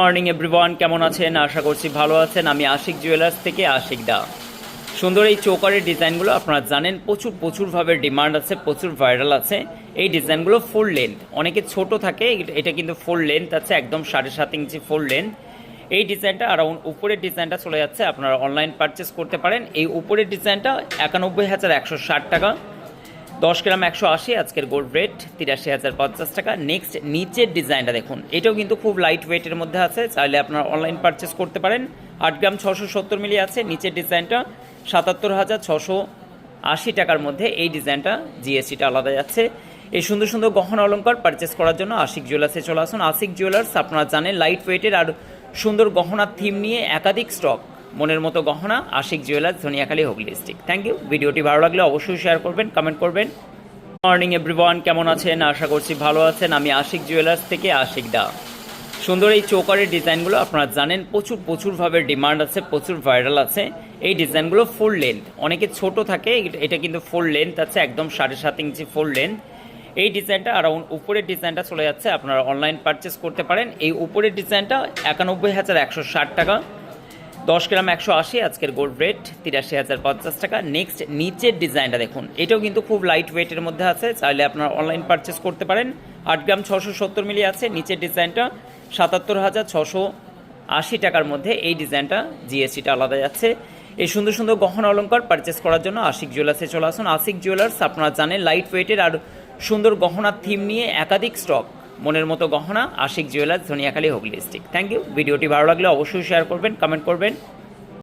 Morning everyone, কেমন আছেন? আশা করছি ভালো আছেন। আমি আশিক জুয়েলার্স থেকে আশিক দা। সুন্দর এই চৌকারের ডিজাইনগুলো আপনারা জানেন প্রচুরভাবে ডিমান্ড আছে, প্রচুর ভাইরাল আছে। এই ডিজাইনগুলো ফুল লেন্থ, অনেকে ছোট থাকে, এটা কিন্তু ফুল লেন্থ আছে, একদম 7.5 ইঞ্চি ফুল লেন্থ। এই ডিজাইনটা আর উপরের ডিজাইনটা চলে যাচ্ছে, আপনারা অনলাইন পারচেস করতে পারেন। এই উপরের ডিজাইনটা 91,160 টাকা, 10 গ্রাম 180, আজকের গোল্ড রেট 83,050 টাকা। নেক্সট নিচের ডিজাইনটা দেখুন, এটাও কিন্তু খুব লাইট ওয়েটের মধ্যে আছে, চাইলে আপনারা অনলাইন পারচেস করতে পারেন। 8 গ্রাম 670 মিলি আছে। নিচের ডিজাইনটা 77,680 টাকার মধ্যে। এই ডিজাইনটা জিএসটিটা আলাদা যাচ্ছে। এই সুন্দর গহনা অলঙ্কার পারচেস করার জন্য আশিক জুয়েলার্সে চলে আসুন। আশিক জুয়েলার্স আপনারা জানেন লাইট ওয়েটের আর সুন্দর গহনার থিম নিয়ে একাধিক স্টক, মনের মতো গহনা। Ashik jewellers, Dhaniakhali, Hooghly district. Thank you. ভিডিওটি ভালো লাগলে অবশ্যই শেয়ার করবেন, কমেন্ট করবেন। মর্নিং এভরিওয়ান, কেমন আছেন? আশা করছি ভালো আছেন। আমি আশিক জুয়েলার্স থেকে আশিক দা। সুন্দর এই চৌকারের ডিজাইনগুলো আপনারা জানেন প্রচুরভাবে ডিমান্ড আছে, প্রচুর ভাইরাল আছে। এই ডিজাইনগুলো ফুল লেন্থ, অনেকে ছোট থাকে, এটা কিন্তু ফুল লেন্থ আছে, একদম 7.5 ইঞ্চি ফুল লেন্থ। এই ডিজাইনটা আর উপরের ডিজাইনটা চলে যাচ্ছে, আপনারা অনলাইন পারচেস করতে পারেন। এই উপরের ডিজাইনটা 91,160 টাকা, 10 গ্রাম 180, আজকের গোল্ড রেট 83,050 টাকা। নেক্সট নিচের ডিজাইনটা দেখুন, এটাও কিন্তু খুব লাইট ওয়েটের মধ্যে আছে, চাইলে আপনারা অনলাইন পারচেস করতে পারেন। 8 গ্রাম 670 মিলি আছে। নিচের ডিজাইনটা 77,680 টাকার মধ্যে। এই ডিজাইনটা জিএসটিটা আলাদা যাচ্ছে। এই সুন্দর গহনা অলঙ্কার পারচেস করার জন্য আশিক জুয়েলার্সে চলে আসুন। আশিক জুয়েলার্স আপনারা জানেন লাইট ওয়েটের আর সুন্দর গহনার থিম নিয়ে একাধিক স্টক, মনের মতো গহনা। Ashik jewellers, Dhaniakhali, Hooghly district. Thank you. ভিডিওটি ভালো লাগলে অবশ্যই শেয়ার করবেন, কমেন্ট করবেন।